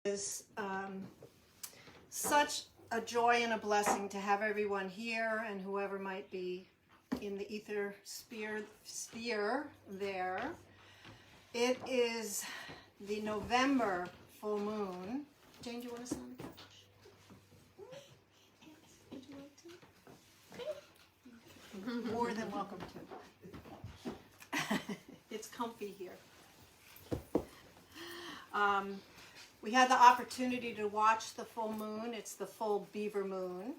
Is such a joy and a blessing to have everyone here and whoever might be in the ether sphere there. It is the November full moon. Jane, do you want to sit on the couch? Would you like to? More than welcome to. It's comfy here. We had the opportunity to watch the full moon. It's the full Beaver moon,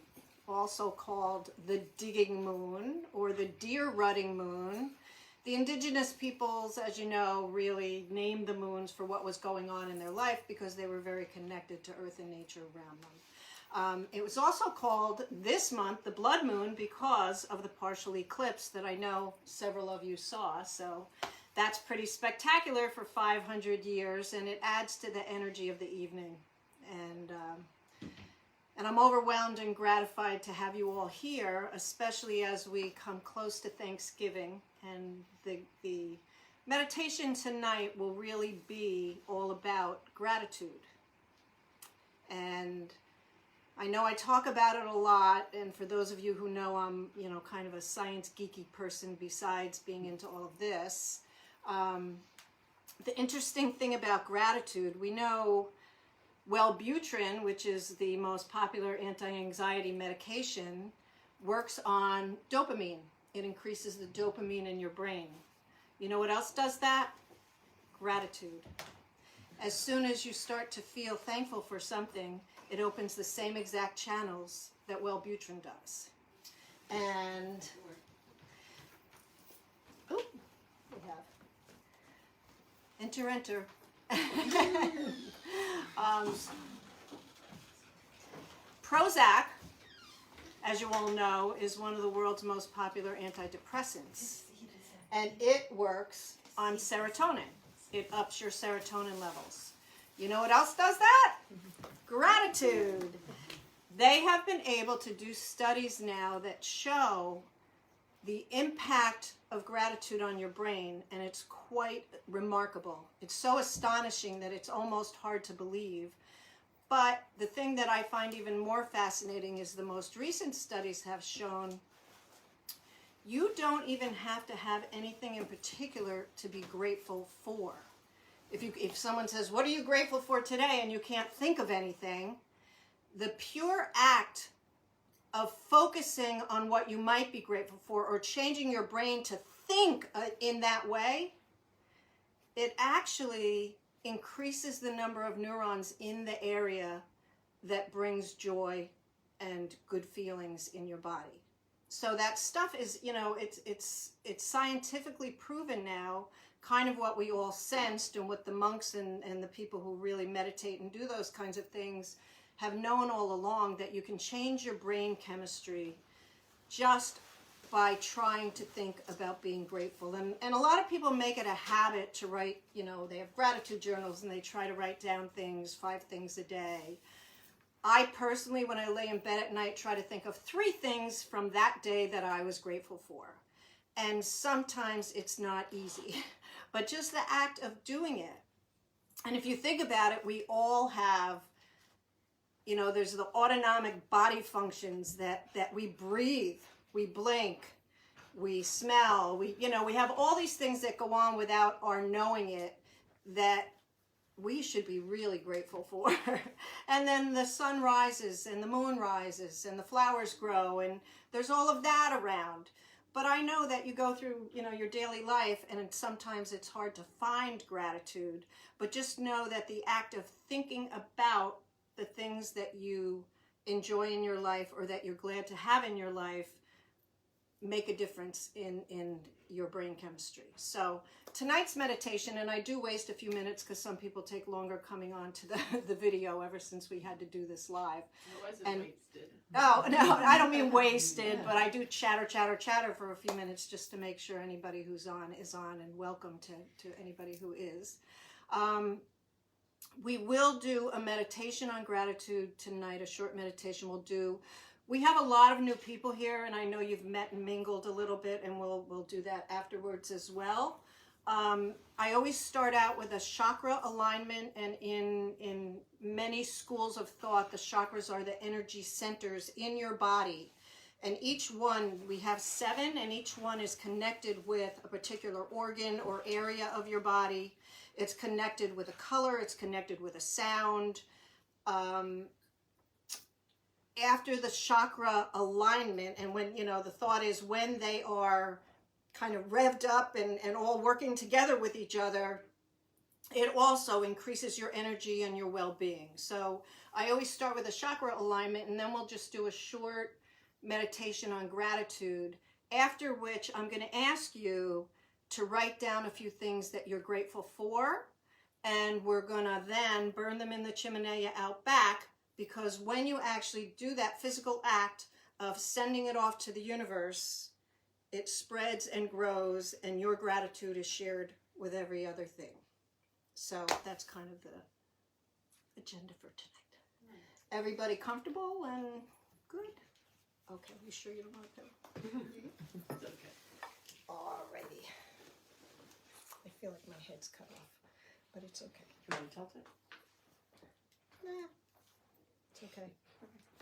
also called the digging moon or the deer rutting moon. The indigenous peoples, as you know, really named the moons for what was going on in their life because they were very connected to earth and nature around them. It was also called this month the blood moon because of the partial eclipse that I know several of you saw. So that's pretty spectacular for 500 years, and it adds to the energy of the evening. And I'm overwhelmed and gratified to have you all here, especially as we come close to Thanksgiving. And the meditation tonight will really be all about gratitude. And I know I talk about it a lot, and for those of you who know I'm, kind of a science geeky person besides being into all of this. The interesting thing about gratitude, we know Wellbutrin, which is the most popular anti-anxiety medication, works on dopamine. It increases the dopamine in your brain. You know what else does that? Gratitude. As soon as you start to feel thankful for something, it opens the same exact channels that Wellbutrin does. And enter. Prozac, as you all know, is one of the world's most popular antidepressants. And it works on serotonin. It ups your serotonin levels. You know what else does that? Gratitude. They have been able to do studies now that show the impact of gratitude on your brain, and it's quite remarkable. It's so astonishing that it's almost hard to believe. But the thing that I find even more fascinating is the most recent studies have shown you don't even have to have anything in particular to be grateful for. If someone says, "What are you grateful for today?" and you can't think of anything, the pure act of focusing on what you might be grateful for or changing your brain to think in that way, it actually increases the number of neurons in the area that brings joy and good feelings in your body. So that stuff is, it's scientifically proven now, kind of what we all sensed and what the monks and the people who really meditate and do those kinds of things have known all along, that you can change your brain chemistry just by trying to think about being grateful. And a lot of people make it a habit to write, they have gratitude journals and they try to write down 5 things a day. I personally, when I lay in bed at night, try to think of 3 things from that day that I was grateful for. And sometimes it's not easy, but just the act of doing it. And if you think about it, we all have, there's the autonomic body functions that we breathe, we blink, we smell, we have all these things that go on without our knowing it that we should be really grateful for. And then the sun rises and the moon rises and the flowers grow and there's all of that around. But I know that you go through, your daily life and sometimes it's hard to find gratitude, but just know that the act of thinking about the things that you enjoy in your life or that you're glad to have in your life make a difference in your brain chemistry. So tonight's meditation, and I do waste a few minutes because some people take longer coming on to the video ever since we had to do this live. It wasn't wasted. Oh, no, I don't mean wasted, but I do chatter for a few minutes just to make sure anybody who's on is on, and welcome to anybody who is. We will do a meditation on gratitude tonight, a short meditation we have a lot of new people here, and I know you've met and mingled a little bit, and we'll do that afterwards as well. I always start out with a chakra alignment, and in many schools of thought, the chakras are the energy centers in your body. And each one, we have 7, and each one is connected with a particular organ or area of your body. It's connected with a color, it's connected with a sound. After the chakra alignment, and when, you know, the thought is when they are kind of revved up and all working together with each other, it also increases your energy and your well-being. So I always start with a chakra alignment, and then we'll just do a short meditation on gratitude, after which I'm going to ask you to write down a few things that you're grateful for, and we're going to then burn them in the chimenea out back, because when you actually do that physical act of sending it off to the universe, it spreads and grows, and your gratitude is shared with every other thing. So that's kind of the agenda for tonight. Everybody comfortable and good? Okay, you sure you don't want to? It's okay. Alrighty. I feel like my head's cut off, but it's okay. You want to tilt it? Nah, it's okay.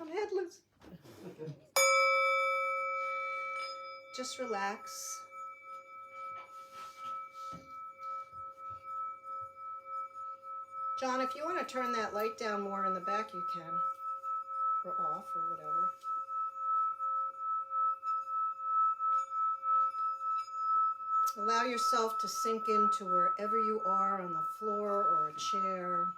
I'm headless. Just relax. John, if you want to turn that light down more in the back, you can. Or off, or whatever. Allow yourself to sink into wherever you are, on the floor or a chair.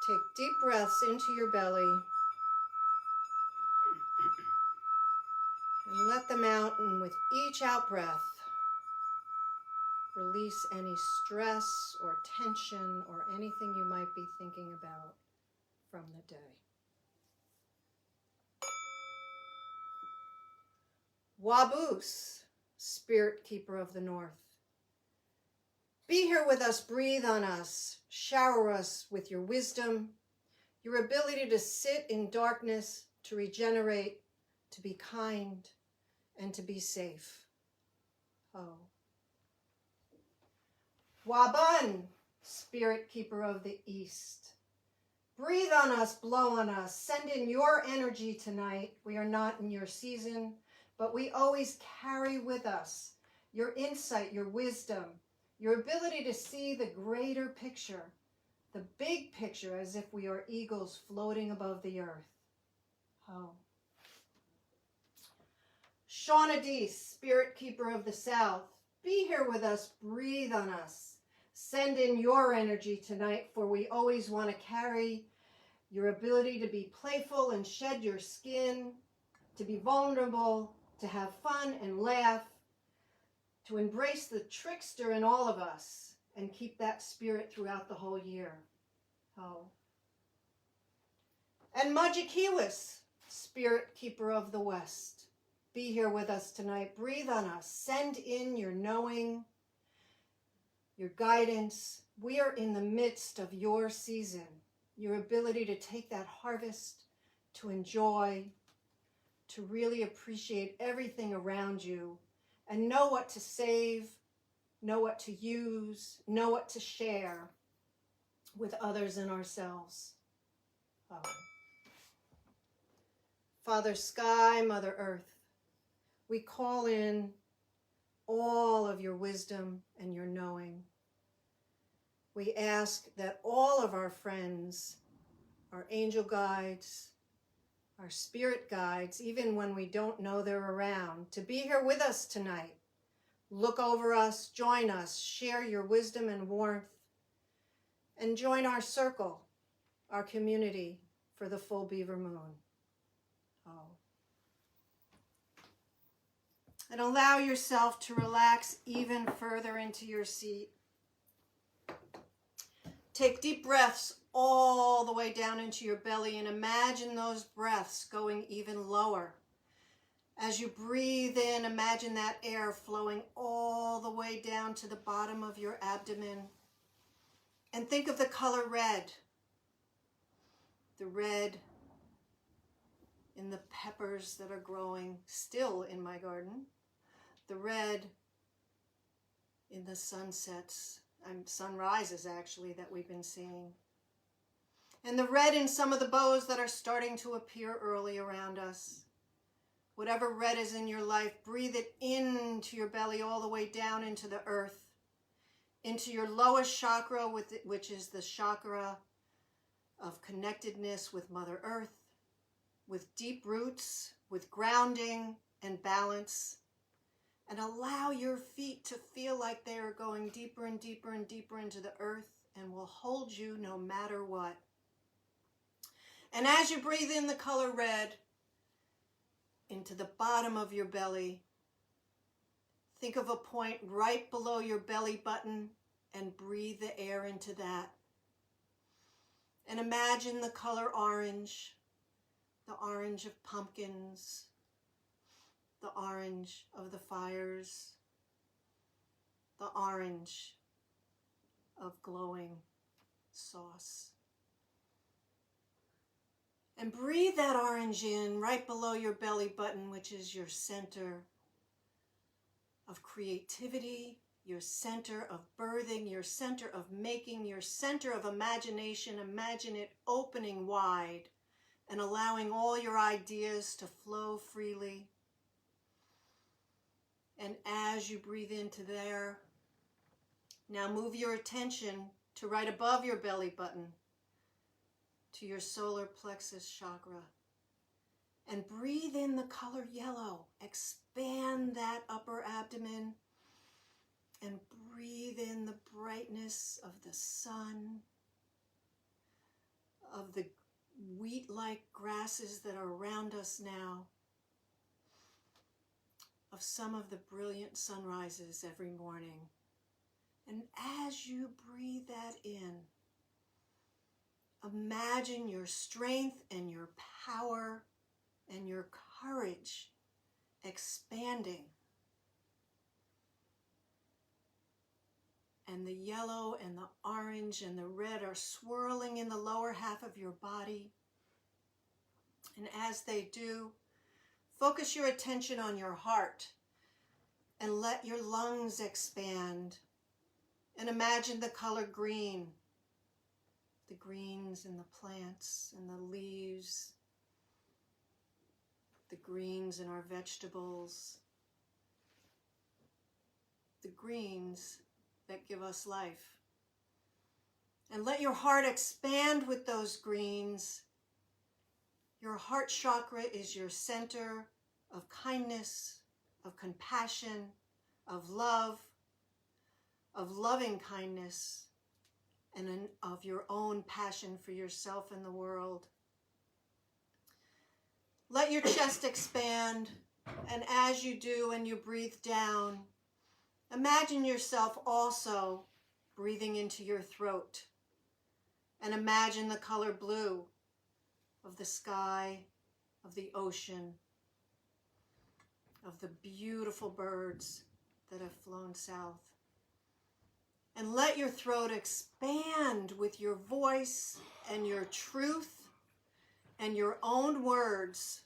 Take deep breaths into your belly. And let them out, and with each out breath, release any stress or tension or anything you might be thinking about from the day. Waboose, Spirit Keeper of the North. Be here with us, breathe on us, shower us with your wisdom, your ability to sit in darkness, to regenerate, to be kind, and to be safe. Oh. Wabun, Spirit Keeper of the East. Breathe on us, blow on us, send in your energy tonight. We are not in your season, but we always carry with us your insight, your wisdom, your ability to see the greater picture, the big picture, as if we are eagles floating above the earth. Oh. Shaunadee, Spirit Keeper of the South. Be here with us, breathe on us. Send in your energy tonight, for we always want to carry your ability to be playful and shed your skin, to be vulnerable, to have fun and laugh, to embrace the trickster in all of us and keep that spirit throughout the whole year. Oh. And Majikiwis, Spirit Keeper of the West. Be here with us tonight. Breathe on us. Send in your knowing, your guidance. We are in the midst of your season, your ability to take that harvest, to enjoy, to really appreciate everything around you, and know what to save, know what to use, know what to share with others and ourselves. Oh. Father Sky, Mother Earth, we call in all of your wisdom and your knowing. We ask that all of our friends, our angel guides, our spirit guides, even when we don't know they're around, to be here with us tonight. Look over us, join us, share your wisdom and warmth, and join our circle, our community, for the full Beaver moon. Oh. And allow yourself to relax even further into your seat. Take deep breaths all the way down into your belly, and imagine those breaths going even lower. As you breathe in, imagine that air flowing all the way down to the bottom of your abdomen. And think of the color red. The red in the peppers that are growing still in my garden. the red in the sunsets and sunrises actually that we've been seeing. And the red in some of the bows that are starting to appear early around us. Whatever red is in your life, breathe it into your belly all the way down into the earth, into your lowest chakra, which is the chakra of connectedness with Mother Earth, with deep roots, with grounding and balance. And allow your feet to feel like they are going deeper and deeper and deeper into the earth and will hold you no matter what. And as you breathe in the color red into the bottom of your belly, think of a point right below your belly button and breathe the air into that. And imagine the color orange, the orange of pumpkins, the orange of the fires, the orange of glowing sauce. And breathe that orange in right below your belly button, which is your center of creativity, your center of birthing, your center of making, your center of imagination. Imagine it opening wide and allowing all your ideas to flow freely. And as you breathe into there, now move your attention to right above your belly button, to your solar plexus chakra. And breathe in the color yellow. Expand that upper abdomen and breathe in the brightness of the sun, of the wheat-like grasses that are around us now, of some of the brilliant sunrises every morning. And as you breathe that in, imagine your strength and your power and your courage expanding. And the yellow and the orange and the red are swirling in the lower half of your body. And as they do, focus your attention on your heart and let your lungs expand. And imagine the color green, the greens in the plants and the leaves, the greens in our vegetables, the greens that give us life. And let your heart expand with those greens. Your heart chakra is your center of kindness, of compassion, of love, of loving kindness, and of your own passion for yourself and the world. Let your chest expand, and as you do and you breathe down, imagine yourself also breathing into your throat. And imagine the color blue of the sky, of the ocean, of the beautiful birds that have flown south. And let your throat expand with your voice and your truth and your own words.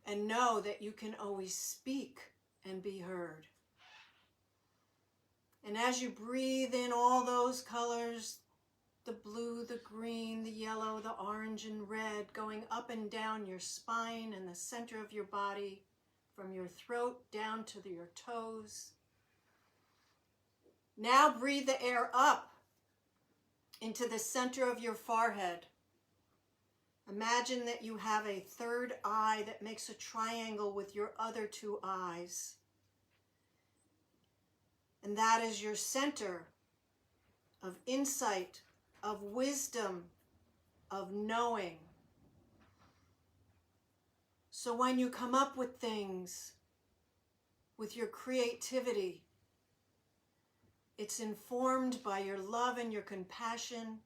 And know that you can always speak and be heard. And as you breathe in all those colors, the blue, the green, the yellow, the orange and red, going up and down your spine and the center of your body, from your throat down to your toes. Now breathe the air up into the center of your forehead. Imagine that you have a third eye that makes a triangle with your other two eyes. And that is your center of insight, of wisdom, of knowing. So when you come up with things, with your creativity, it's informed by your love and your compassion.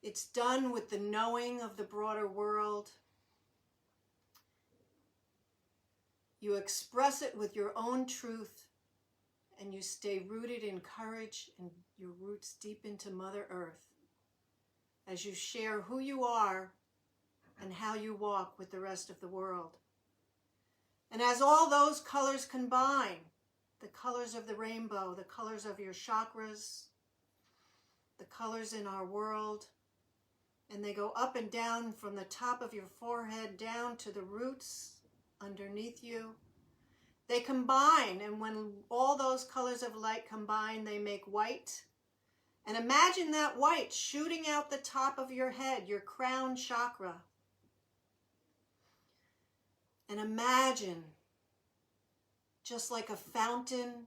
It's done with the knowing of the broader world. You express it with your own truth, and you stay rooted in courage and your roots deep into Mother Earth. As you share who you are and how you walk with the rest of the world. And as all those colors combine, the colors of the rainbow, the colors of your chakras, the colors in our world, and they go up and down from the top of your forehead down to the roots underneath you. They combine, and when all those colors of light combine, they make white. And imagine that white shooting out the top of your head, your crown chakra. And imagine, just like a fountain,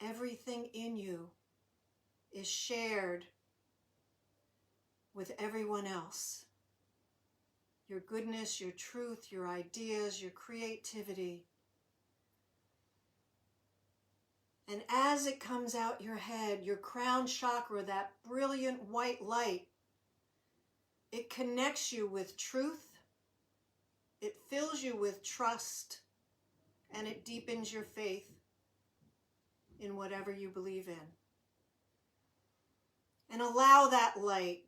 everything in you is shared with everyone else. Your goodness, your truth, your ideas, your creativity. And as it comes out your head, your crown chakra, that brilliant white light, it connects you with truth, it fills you with trust, and it deepens your faith in whatever you believe in. And allow that light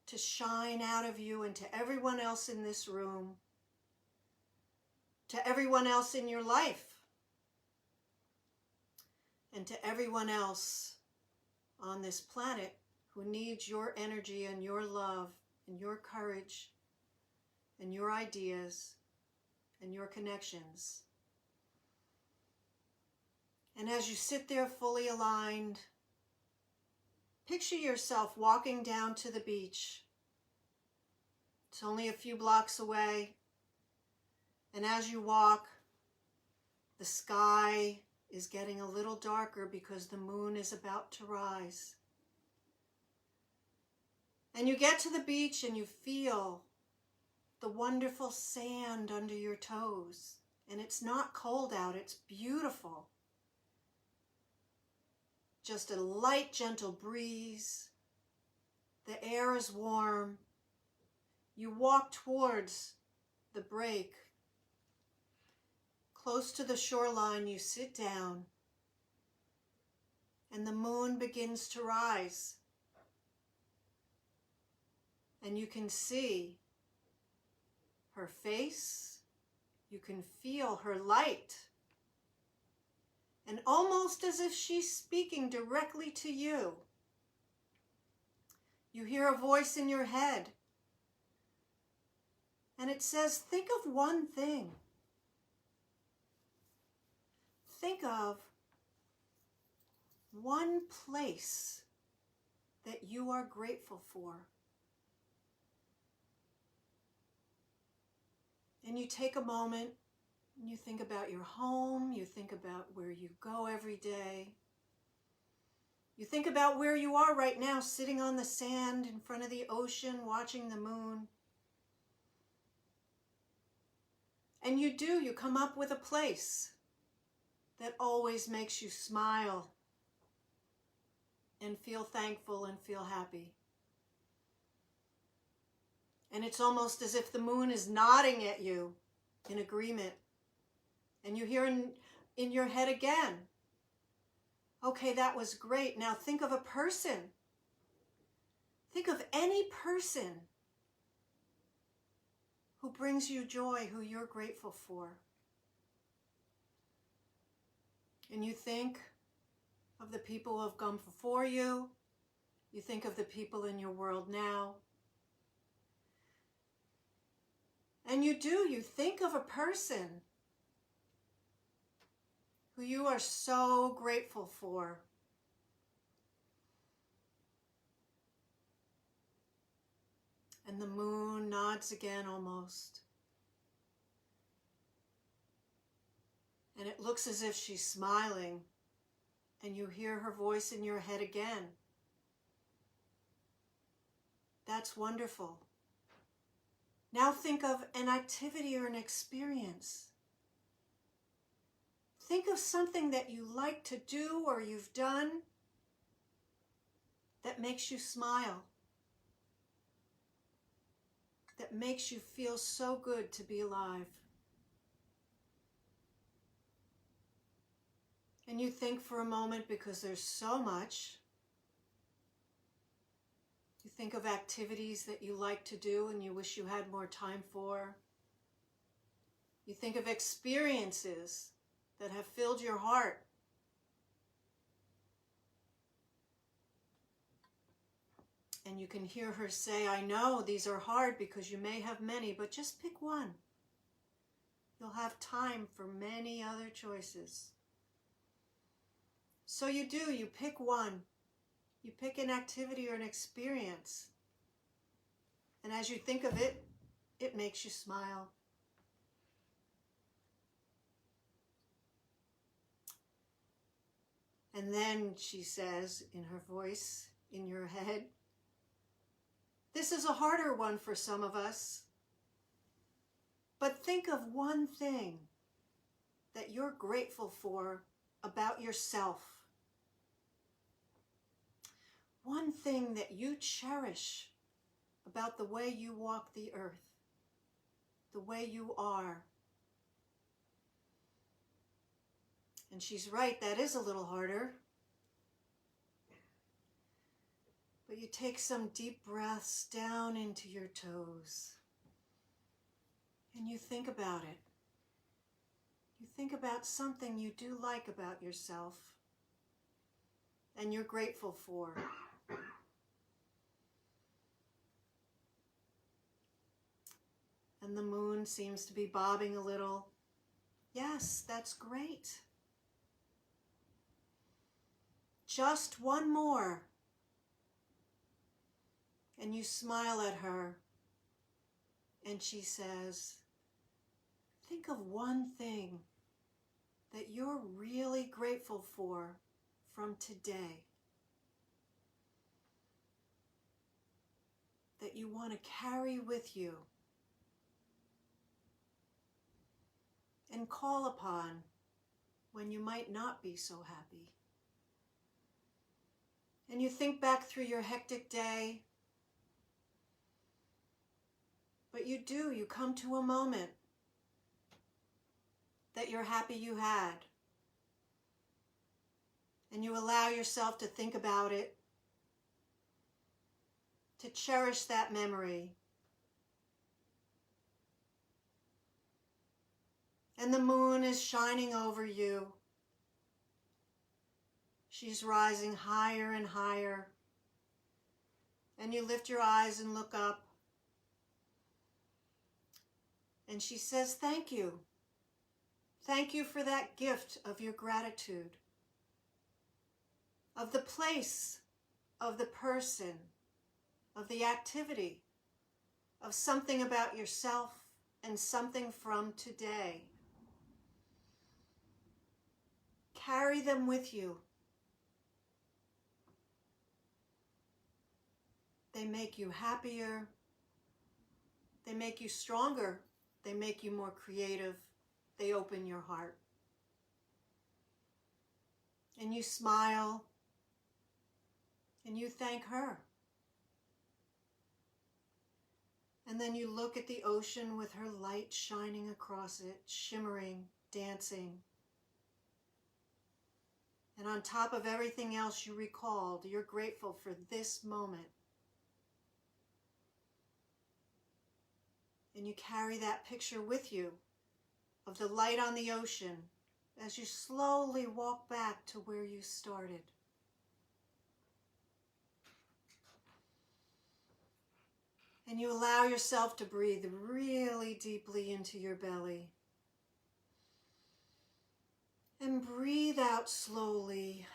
to shine out of you and to everyone else in this room, to everyone else in your life, and to everyone else on this planet who needs your energy and your love and your courage and your ideas and your connections. And as you sit there fully aligned, picture yourself walking down to the beach. It's only a few blocks away. And as you walk, the sky is getting a little darker because the moon is about to rise. And you get to the beach and you feel the wonderful sand under your toes. And it's not cold out, it's beautiful. Just a light, gentle breeze. The air is warm. You walk towards the break. Close to the shoreline, you sit down, and the moon begins to rise. And you can see her face, you can feel her light, and almost as if she's speaking directly to you, you hear a voice in your head, and it says, think of one thing. Think of one place that you are grateful for. And you take a moment and you think about your home, you think about where you go every day. You think about where you are right now, sitting on the sand in front of the ocean, watching the moon. And you come up with a place that always makes you smile and feel thankful and feel happy. And it's almost as if the moon is nodding at you in agreement. And you hear in your head again, okay, that was great. Now think of a person. Think of any person who brings you joy, who you're grateful for. And you think of the people who have gone before you. You think of the people in your world now. And you think of a person who you are so grateful for. And the moon nods again almost. And it looks as if she's smiling. And you hear her voice in your head again. That's wonderful. Now think of an activity or an experience. Think of something that you like to do or you've done that makes you smile, that makes you feel so good to be alive. And you think for a moment, because there's so much, you think of activities that you like to do and you wish you had more time for. You think of experiences that have filled your heart. And you can hear her say, I know these are hard because you may have many, but just pick one. You'll have time for many other choices. So you do, you pick one. You pick an activity or an experience. And as you think of it, it makes you smile. And then she says in her voice, in your head, this is a harder one for some of us. But think of one thing that you're grateful for about yourself. One thing that you cherish about the way you walk the earth, the way you are. And she's right, that is a little harder. But you take some deep breaths down into your toes. And you think about it. You think about something you do like about yourself and you're grateful for. And the moon seems to be bobbing a little. Yes, that's great. Just one more. And you smile at her. And she says, think of one thing that you're really grateful for from today. That you want to carry with you and call upon when you might not be so happy. And you think back through your hectic day, but you come to a moment that you're happy you had. And you allow yourself to think about it, to cherish that memory. And the moon is shining over you. She's rising higher and higher. And you lift your eyes and look up. And she says, thank you. Thank you for that gift of your gratitude, of the place, of the person, of the activity, of something about yourself and something from today. Carry them with you. They make you happier. They make you stronger. They make you more creative. They open your heart. And you smile. And you thank her. And then you look at the ocean with her light shining across it, shimmering, dancing. And on top of everything else you recalled, you're grateful for this moment. And you carry that picture with you of the light on the ocean as you slowly walk back to where you started. And you allow yourself to breathe really deeply into your belly. And breathe out slowly,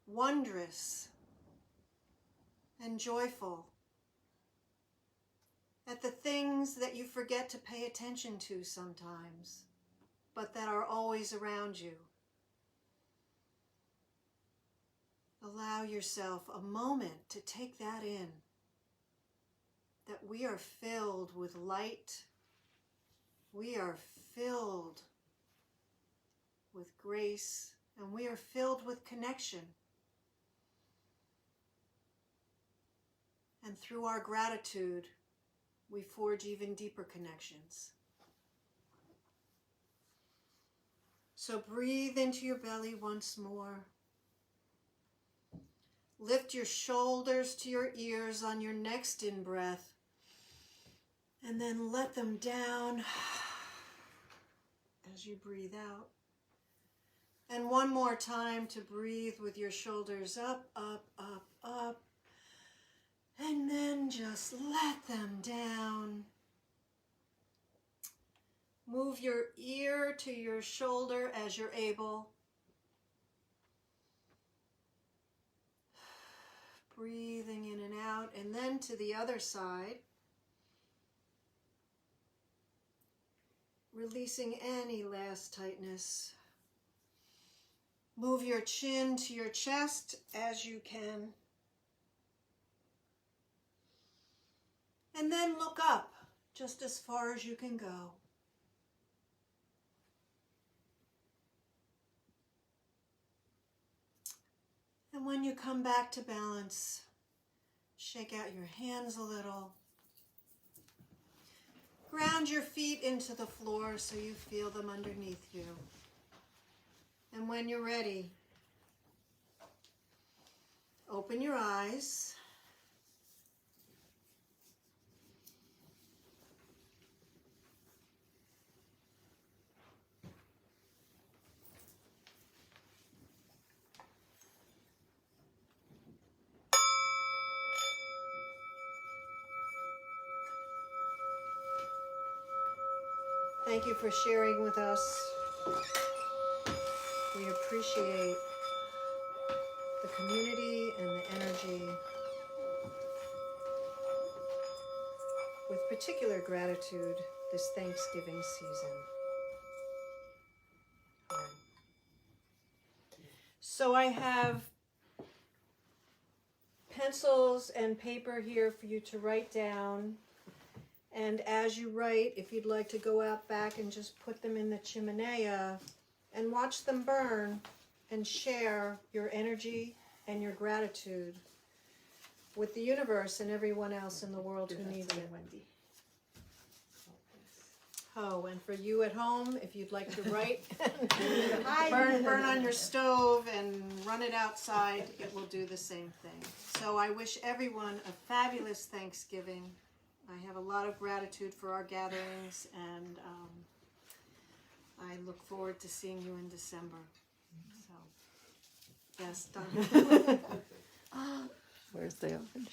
wondrous and joyful at the things that you forget to pay attention to sometimes, but that are always around you. Allow yourself a moment to take that in, that we are filled with light, we are filled with grace, and we are filled with connection. And through our gratitude, we forge even deeper connections. So breathe into your belly once more. Lift your shoulders to your ears on your next in-breath, and then let them down as you breathe out. And one more time to breathe with your shoulders up, up, up, up, and then just let them down. Move your ear to your shoulder as you're able. Breathing in and out, and then to the other side. Releasing any last tightness. Move your chin to your chest as you can. And then look up just as far as you can go. And when you come back to balance, shake out your hands a little. Ground your feet into the floor so you feel them underneath you. And when you're ready, open your eyes. Thank you for sharing with us. We appreciate the community and the energy. With particular gratitude this Thanksgiving season. So I have pencils and paper here for you to write down. And as you write, if you'd like to go out back and just put them in the chimenea and watch them burn and share your energy and your gratitude with the universe and everyone else in the world who needs it. Oh, and for you at home, if you'd like to write, burn on your stove and run it outside, it will do the same thing. So I wish everyone a fabulous Thanksgiving. I have a lot of gratitude for our gatherings, and I look forward to seeing you in December. So, yes, Donna. Where's the oven?